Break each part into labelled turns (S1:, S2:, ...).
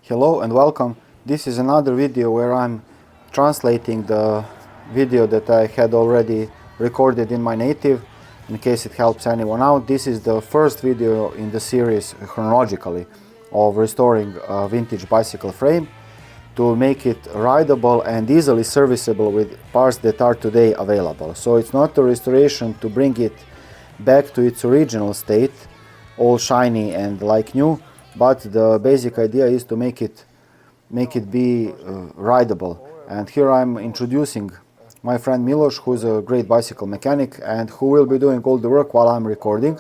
S1: Hello and welcome. This is another video where I'm translating the video that I had already recorded in my native, in case it helps anyone out. This is the first video in the series chronologically of restoring a vintage bicycle frame to make it rideable and easily serviceable with parts that are today available. So it's not a restoration to bring it back to its original state, all shiny and like new, but the basic idea is to make it be rideable. And here I'm introducing my friend Milos, who's a great bicycle mechanic and who will be doing all the work while I'm recording.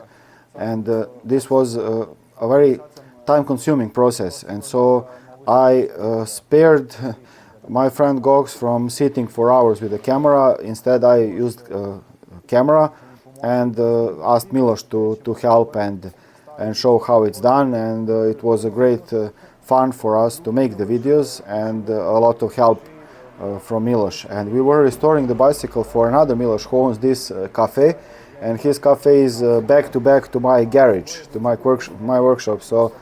S1: And this was a very time-consuming process, and so I spared my friend Gox from sitting for hours with the camera. Instead, I used camera and asked Milos to help and show how it's done, and it was a great fun for us to make the videos, and a lot of help from Milos. And we were restoring the bicycle for another Milos who owns this cafe, and his cafe is back to back to my garage, to my workshop, so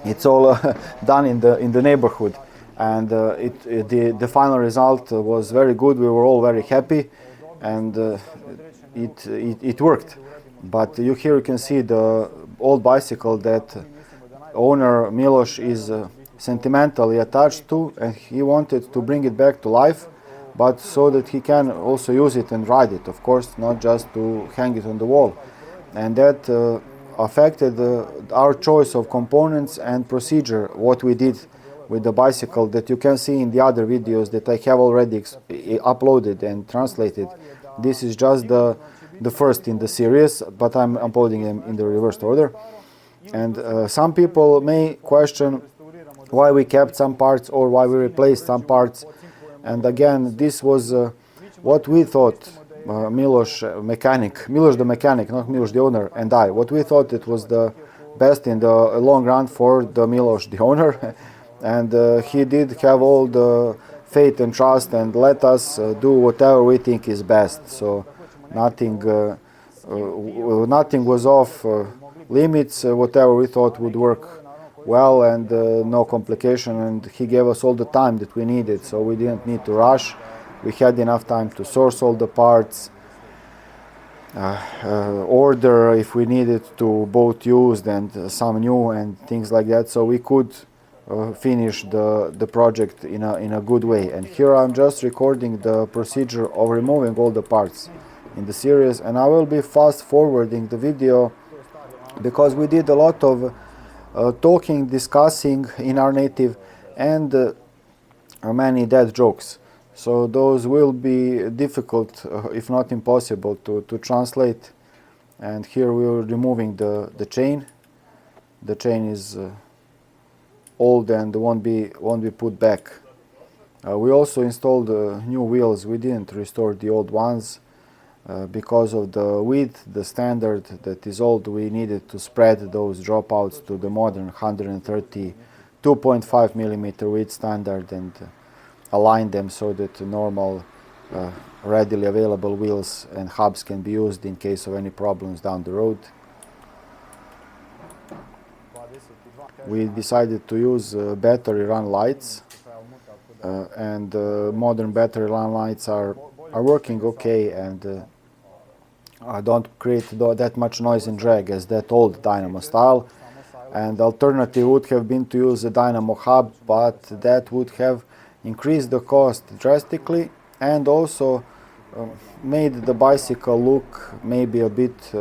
S1: it's all done in the neighborhood, and the final result was very good. We were all very happy, and it worked. But here you can see the old bicycle that owner Milos is sentimentally attached to, and he wanted to bring it back to life, but so that he can also use it and ride it, of course, not just to hang it on the wall. And that affected our choice of components and procedure, what we did with the bicycle, that you can see in the other videos that I have already uploaded and translated. This is just the first in the series, but I'm uploading them in the reversed order. And some people may question why we kept some parts or why we replaced some parts. And again, this was what we thought, Milos the mechanic, not Milos the owner, and I, what we thought it was the best in the long run for the Milos the owner. And he did have all the faith and trust and let us do whatever we think is best. So nothing was off limits. Whatever we thought would work well, and no complication, and he gave us all the time that we needed, so we didn't need to rush. We had enough time to source all the parts, order if we needed to both used and some new and things like that, so we could finish the project in a good way. And here I'm just recording the procedure of removing all the parts in the series, and I will be fast forwarding the video because we did a lot of talking, discussing in our native, and many dead jokes. So those will be difficult, if not impossible, to translate. And here we are removing the chain. The chain is old and won't be put back. We also installed new wheels. We didn't restore the old ones because of the width, the standard that is old. We needed to spread those dropouts to the modern 130 2.5 millimeter width standard and align them so that normal readily available wheels and hubs can be used in case of any problems down the road. We decided to use battery run lights, and modern battery run lights are working okay, and don't create that much noise and drag as that old dynamo style. And alternative would have been to use a dynamo hub, but that would have increased the cost drastically and also made the bicycle look maybe a bit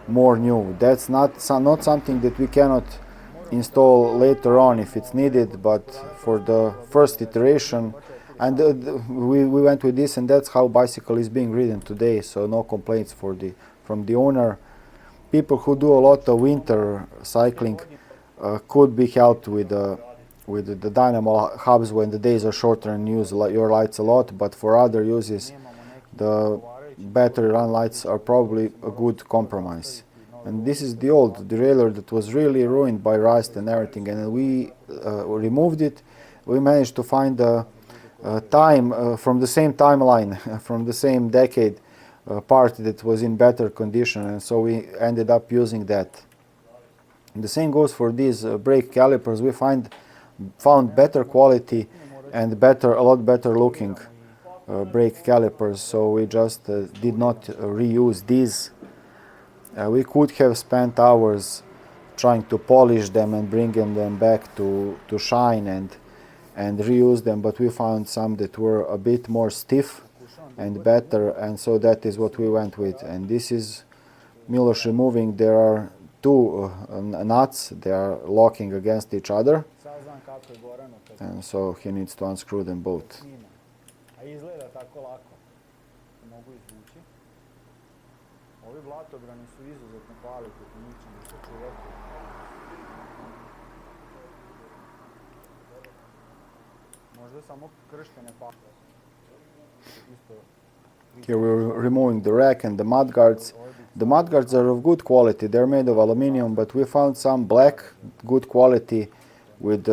S1: more new. That's not something that we cannot install later on if it's needed, but for the first iteration, and we went with this, and that's how bicycle is being ridden today, so no complaints from the owner. People who do a lot of winter cycling could be helped with the dynamo hubs when the days are shorter and use your lights a lot, but for other uses the battery run lights are probably a good compromise. And this is the old derailleur that was really ruined by rust and everything, and we removed it. We managed to find a time from the same timeline, from the same decade, part that was in better condition, and so we ended up using that. And the same goes for these brake calipers. We find found better quality and a lot better looking brake calipers, so we just did not reuse these. We could have spent hours trying to polish them and bringing them back to shine and reuse them, but we found some that were a bit more stiff and better, and so that is what we went with. And this is Milos removing. There are two nuts, they are locking against each other, and so he needs to unscrew them both. Here we're removing the rack and the mudguards. The mudguards are of good quality, they're made of aluminium, but we found some black, good quality, with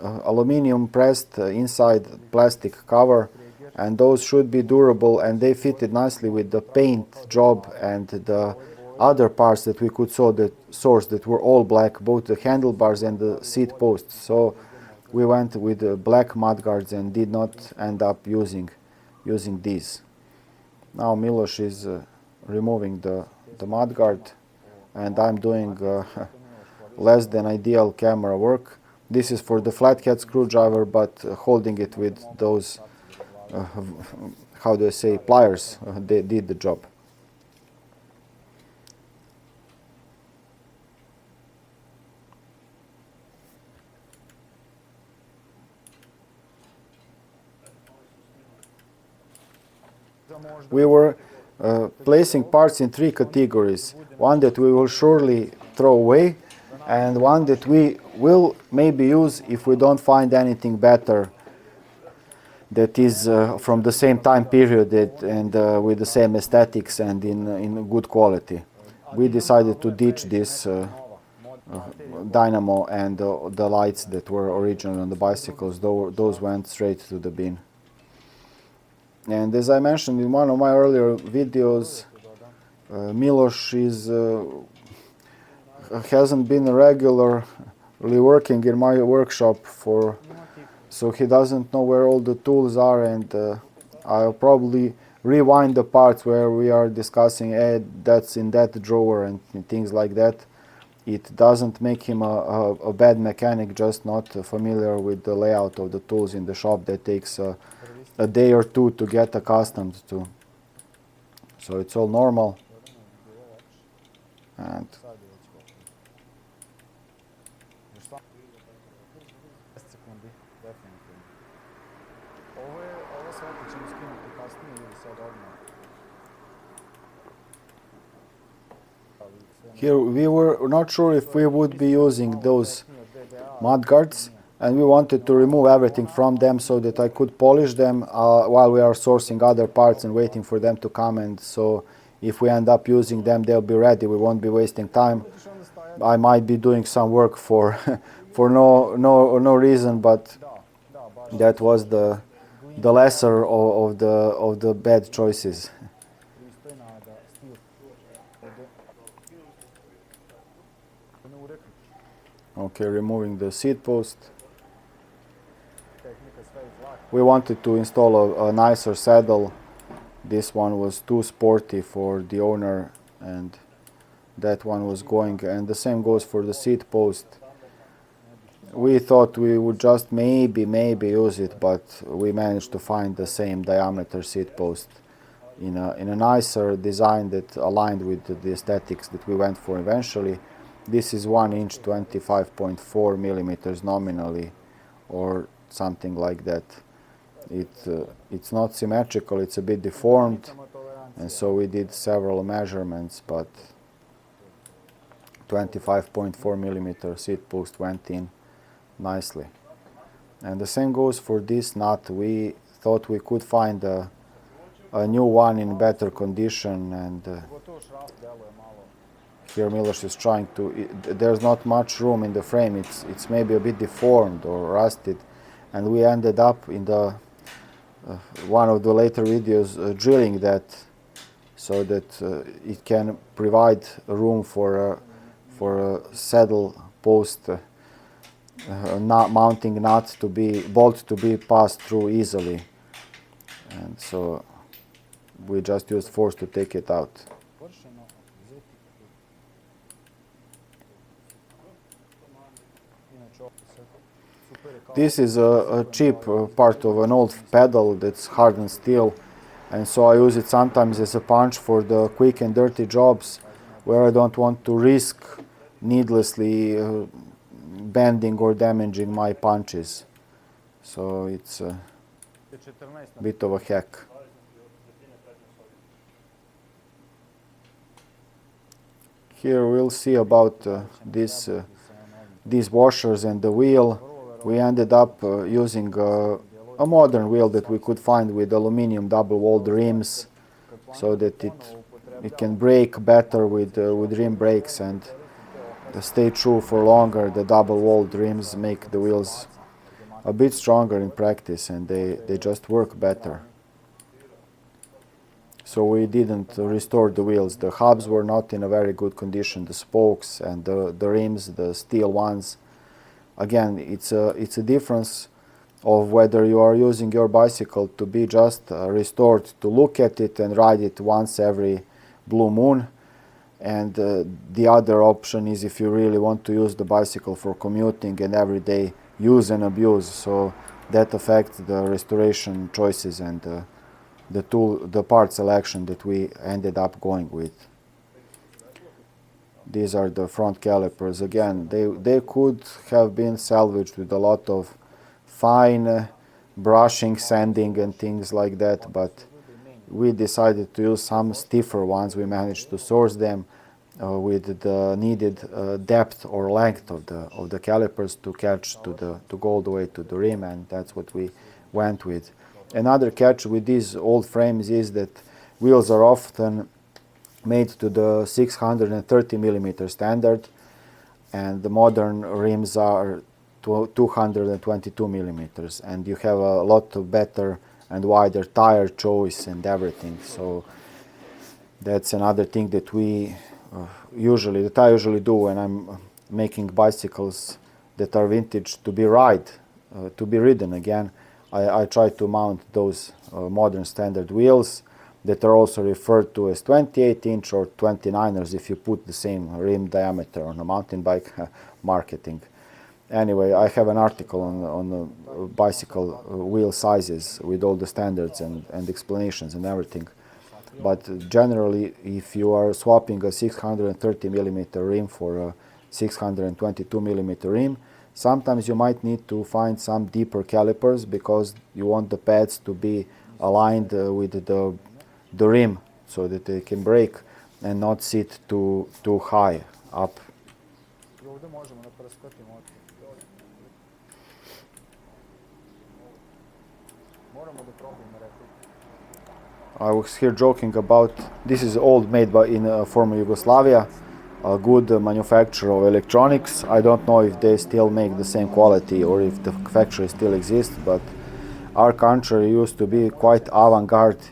S1: aluminium pressed inside plastic cover, and those should be durable, and they fitted nicely with the paint job and the other parts that we could source that were all black, both the handlebars and the seat posts. So we went with black mudguards and did not end up using these. Now Milos is removing the mudguard, and I'm doing less than ideal camera work. This is for the flathead screwdriver, but holding it with those, how do I say, pliers, they did the job. We were placing parts in three categories. One that we will surely throw away, and one that we will maybe use if we don't find anything better that is from the same time period and with the same aesthetics and in good quality. We decided to ditch this dynamo and the lights that were original on the bicycles. Those went straight to the bin. And as I mentioned in one of my earlier videos, Milos hasn't been regularly working in my workshop so he doesn't know where all the tools are, and I'll probably rewind the parts where we are discussing, that's in that drawer and things like that. It doesn't make him a bad mechanic, just not familiar with the layout of the tools in the shop. That takes a day or two to get accustomed to. So it's all normal. And here we were not sure if we would be using those mudguards, and we wanted to remove everything from them so that I could polish them while we are sourcing other parts and waiting for them to come, and so if we end up using them, they'll be ready, we won't be wasting time. I might be doing some work for for no reason, but that was the lesser of the bad choices. Okay, removing the seat post. We wanted to install a nicer saddle. This one was too sporty for the owner, and that one was going, and the same goes for the seat post. We thought we would just maybe use it, but we managed to find the same diameter seat post in a nicer design that aligned with the aesthetics that we went for eventually. This is 1 inch 25.4 millimeters nominally, or something like that. It's not symmetrical, it's a bit deformed, and so we did several measurements, but 25.4 millimeter seat post went in nicely. And the same goes for this nut. We thought we could find a new one in better condition, and here Milos is trying to, there's not much room in the frame, it's maybe a bit deformed or rusted, and we ended up in the one of the later videos drilling that so that it can provide room for a saddle post mounting nuts to be bolts to be passed through easily, and so we just used force to take it out. This is a cheap part of an old pedal that's hardened steel, and so I use it sometimes as a punch for the quick and dirty jobs where I don't want to risk needlessly bending or damaging my punches. So it's a bit of a hack. Here we'll see about these washers and the wheel. We ended up using a modern wheel that we could find with aluminum double-walled rims, so that it can brake better with rim brakes and stay true for longer. The double-walled rims make the wheels a bit stronger in practice, and they just work better. So we didn't restore the wheels. The hubs were not in a very good condition, the spokes and the rims, the steel ones. Again, it's a difference of whether you are using your bicycle to be just restored to look at it and ride it once every blue moon, and the other option is if you really want to use the bicycle for commuting and everyday use and abuse. So that affects the restoration choices and the part selection that we ended up going with. These are the front calipers. Again, they could have been salvaged with a lot of fine brushing, sanding and things like that, but we decided to use some stiffer ones. We managed to source them with the needed depth or length of the calipers to catch to go all the way to the rim, and that's what we went with. Another catch with these old frames is that wheels are often made to the 630 millimeter standard, and the modern rims are 222 millimeters, and you have a lot of better and wider tire choice and everything. So that's another thing that I usually do when I'm making bicycles that are vintage to be ridden again. I try to mount those modern standard wheels that are also referred to as 28-inch or 29ers if you put the same rim diameter on a mountain bike marketing. Anyway, I have an article on the bicycle wheel sizes with all the standards and explanations and everything. But generally, if you are swapping a 630 millimeter rim for a 622 millimeter rim, sometimes you might need to find some deeper calipers because you want the pads to be aligned with the rim so that they can brake and not sit too high up. I was here joking about this is old, made in former Yugoslavia, a good manufacturer of electronics. I don't know if they still make the same quality or if the factory still exists, but our country used to be quite avant-garde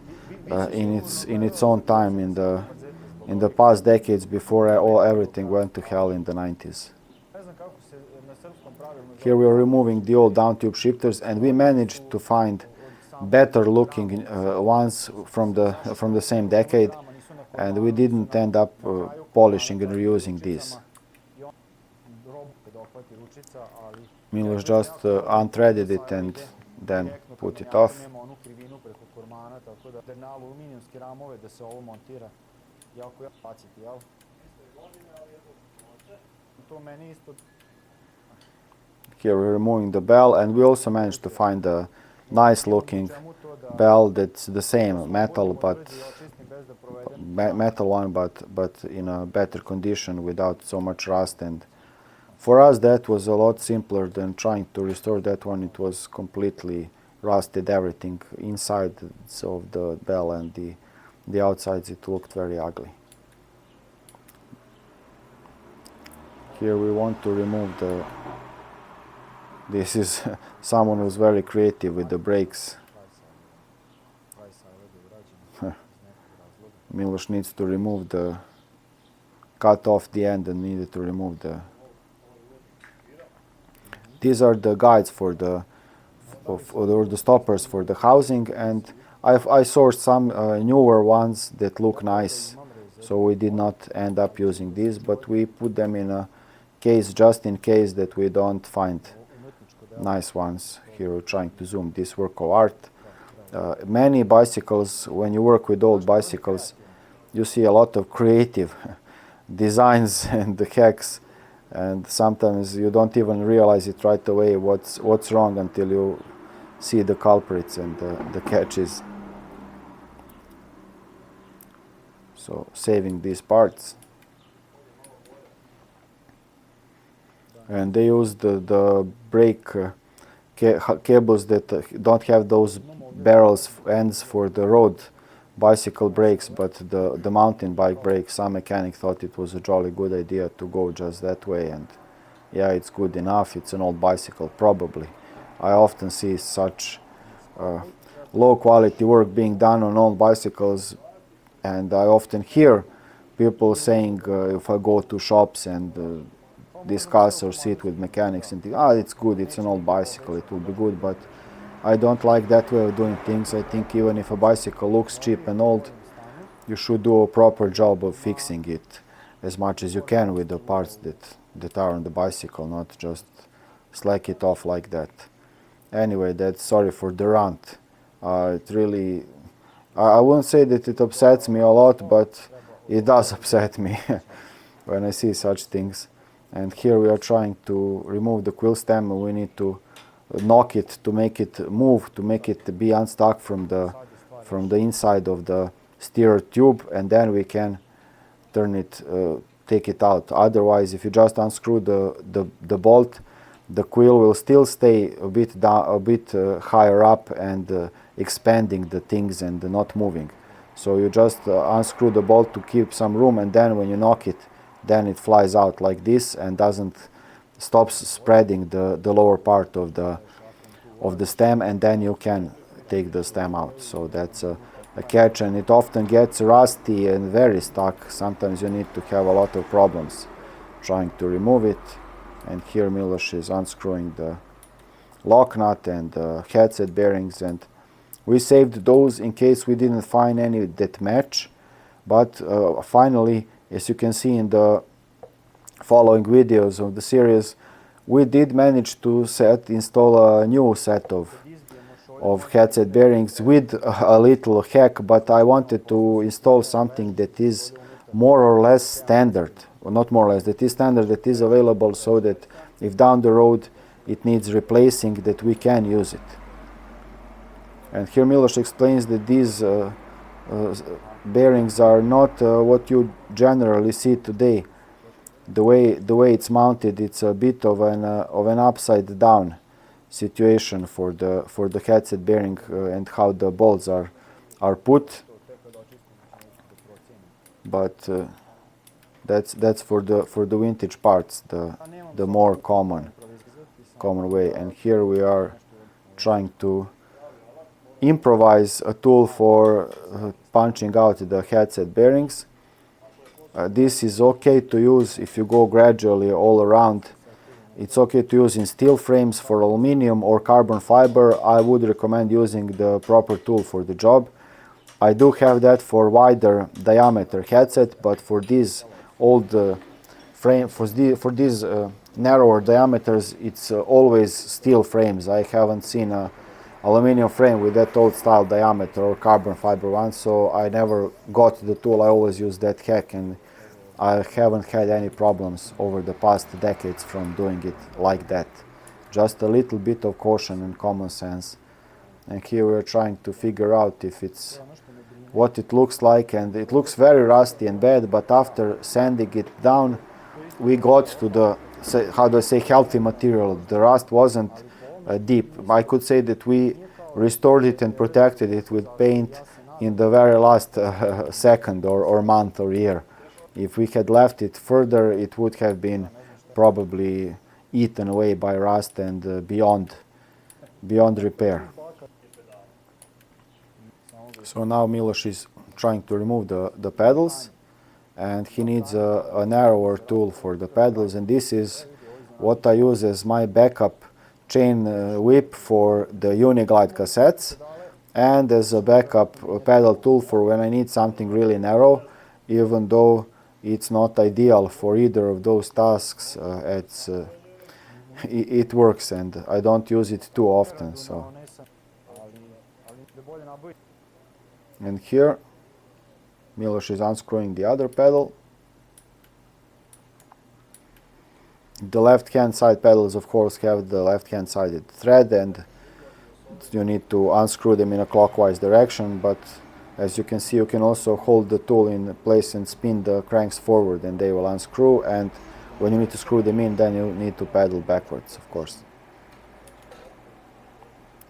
S1: in its own time in the past decades before everything went to hell in the 90s. Here we are removing the old down tube shifters, and we managed to find better looking ones from the same decade, and we didn't end up polishing and reusing these. Milos just unthreaded it and then put it off. Here we're removing the bell, and we also managed to find a nice looking bell that's the same metal one, but in a better condition without so much rust. And for us that was a lot simpler than trying to restore that one. It was completely rusted, everything inside of the bell and the outsides. It looked very ugly. Here we want to remove this is someone who's very creative with the brakes. Milos needs to remove cut off the end and needed to remove These are the guides for the or the stoppers for the housing, and I sourced some newer ones that look nice, so we did not end up using these, but we put them in a case just in case that we don't find nice ones. Here we're trying to zoom this work of art. Many bicycles, when you work with old bicycles, you see a lot of creative designs and the hacks, and sometimes you don't even realize it right away what's wrong until you see the culprits and the catches. So saving these parts, and they use the brake cables that don't have those barrels ends for the road bicycle brakes, but the mountain bike brakes. Some mechanic thought it was a jolly good idea to go just that way, and yeah, it's good enough. It's an old bicycle, probably. I often see such low quality work being done on old bicycles, and I often hear people saying if I go to shops and discuss or sit with mechanics and think, it's good, it's an old bicycle, it will be good, but I don't like that way of doing things. I think even if a bicycle looks cheap and old, you should do a proper job of fixing it as much as you can with the parts that are on the bicycle, not just slack it off like that. Anyway, that's sorry for the rant. It really, I wouldn't say that it upsets me a lot, but it does upset me when I see such things. And here we are trying to remove the quill stem. We need to knock it to make it move, to make it be unstuck from the inside of the steerer tube, and then we can turn it, take it out. Otherwise, if you just unscrew the bolt, the quill will still stay a bit down, a bit higher up, and expanding the things and not moving. So you just unscrew the bolt to keep some room, and then when you knock it, then it flies out like this and stops spreading the lower part of the stem, and then you can take the stem out. So that's a catch, and it often gets rusty and very stuck. Sometimes you need to have a lot of problems trying to remove it. And here Milos is unscrewing the lock nut and the headset bearings, and we saved those in case we didn't find any that match. But finally, as you can see in the following videos of the series, we did manage to install a new set of headset bearings with a little hack, but I wanted to install something that is more or less standard, or not more or less, that is standard, that is available, so that if down the road it needs replacing, that we can use it. And here Milos explains that these bearings are not what you generally see today. The way it's mounted, it's a bit of an upside down situation for the headset bearing and how the bolts are put. But that's for the vintage parts, the more common way. And here we are trying to improvise a tool for punching out the headset bearings. This is okay to use if you go gradually all around. It's okay to use in steel frames. For aluminum or carbon fiber, I would recommend using the proper tool for the job. I do have that for wider diameter headset, but for these old for these narrower diameters, it's always steel frames. I haven't seen a aluminum frame with that old style diameter or carbon fiber one, so I never got the tool. I always use that hack, and I haven't had any problems over the past decades from doing it like that. Just a little bit of caution and common sense. And here we're trying to figure out if it's what it looks like, and it looks very rusty and bad, but after sanding it down, we got to the, how do I say, healthy material. The rust wasn't deep. I could say that we restored it and protected it with paint in the very last second or month or year. If we had left it further, it would have been probably eaten away by rust and beyond repair. So now Milos is trying to remove the pedals, and he needs a narrower tool for the pedals, and this is what I use as my backup chain whip for the Uniglide cassettes, and as a backup pedal tool for when I need something really narrow, even though it's not ideal for either of those tasks. It works, and I don't use it too often. So, and here Miloš is unscrewing the other pedal. The left-hand side pedals, of course, have the left-hand sided thread, and you need to unscrew them in a clockwise direction, but as you can see, you can also hold the tool in place and spin the cranks forward and they will unscrew, and when you need to screw them in, then you need to pedal backwards, of course.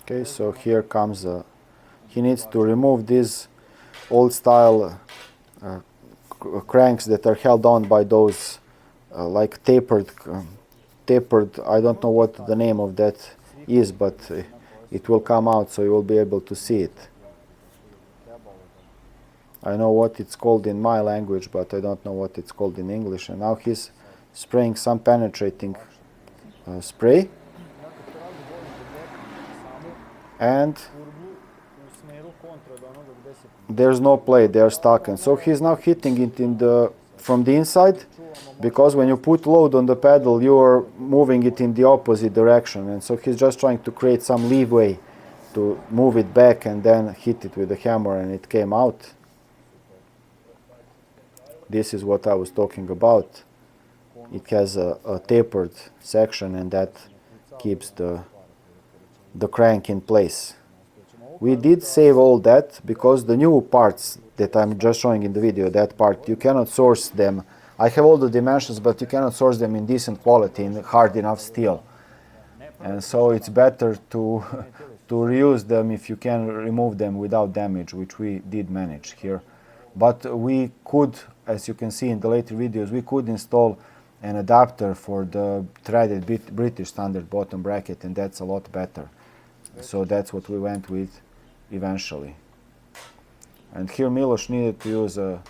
S1: Okay, so here comes he needs to remove these old style cranks that are held on by those like tapered, I don't know what the name of that is, but it will come out, so you will be able to see it. I know what it's called in my language, but I don't know what it's called in English. And now he's spraying some penetrating spray, and there's no plate, they are stuck, and so he's now hitting it from the inside, because when you put load on the pedal, you are moving it in the opposite direction, and so he's just trying to create some leeway to move it back and then hit it with the hammer, and it came out. This is what I was talking about. It has a tapered section, and that keeps the crank in place. We did save all that, because the new parts that I'm just showing in the video, that part, you cannot source them. I have all the dimensions, but you cannot source them in decent quality, in hard enough steel. And so it's better to reuse them if you can remove them without damage, which we did manage here. But we could, as you can see in the later videos, we could install an adapter for the threaded British standard bottom bracket, and that's a lot better. So that's what we went with eventually. And here Miloš needed to use a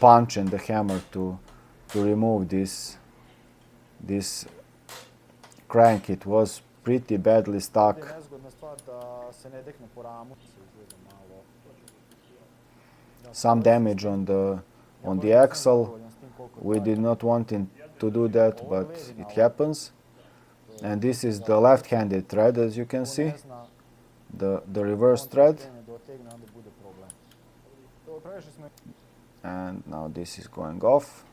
S1: punch and a hammer to remove this crank. It was pretty badly stuck. Some damage on the axle. We did not want to do that, but it happens. And this is the left-handed thread, as you can see, the reverse thread. And now this is going off.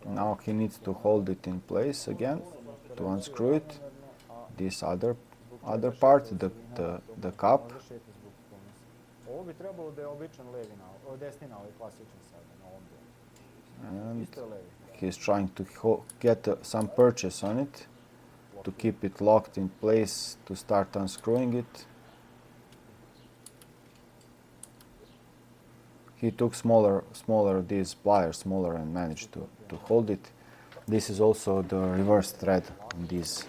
S1: Now he needs to hold it in place again to unscrew it. This other part, the cup. And he's trying to get some purchase on it to keep it locked in place to start unscrewing it. He took smaller these pliers, and managed to hold it. This is also the reverse thread on this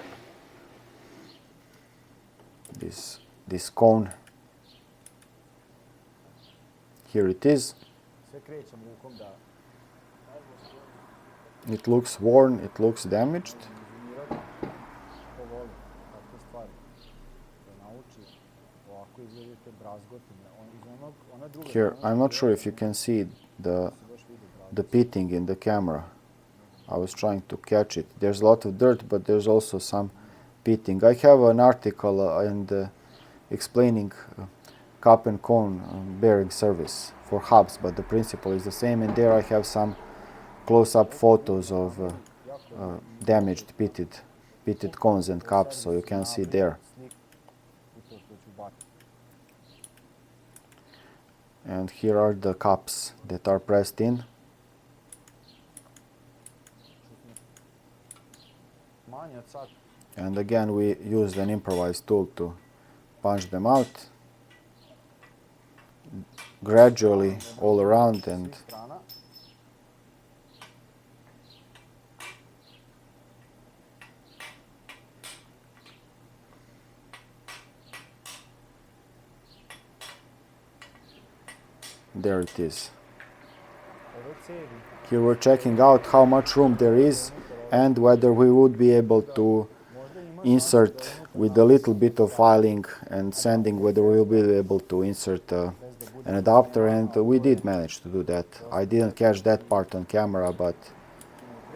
S1: cone. Here it is. It looks worn, it looks damaged. Here, I'm not sure if you can see the pitting in the camera. I was trying to catch it. There's a lot of dirt, but there's also some pitting. I have an article explaining cup and cone bearing service for hubs, but the principle is the same, and there I have some close-up photos of damaged pitted cones and cups, so you can see there. And here are the cups that are pressed in. And again, we used an improvised tool to punch them out gradually all around, and there it is. Here we're checking out how much room there is and whether we would be able to insert with a little bit of filing and sanding, whether we'll be able to insert an adapter, and we did manage to do that. I didn't catch that part on camera, but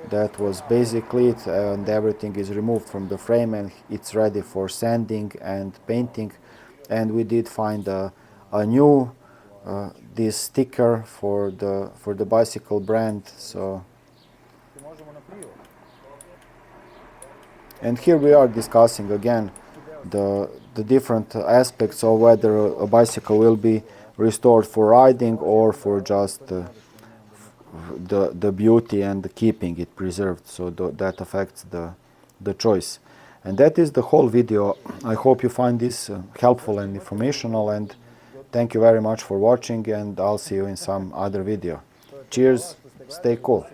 S1: that was basically it, and everything is removed from the frame and it's ready for sanding and painting. And we did find a new this sticker for the bicycle brand. So, and here we are discussing again the different aspects of whether a bicycle will be restored for riding or for just the beauty and keeping it preserved. So that affects the choice. And that is the whole video. I hope you find this helpful and informational, and thank you very much for watching, and I'll see you in some other video. Cheers, stay cool.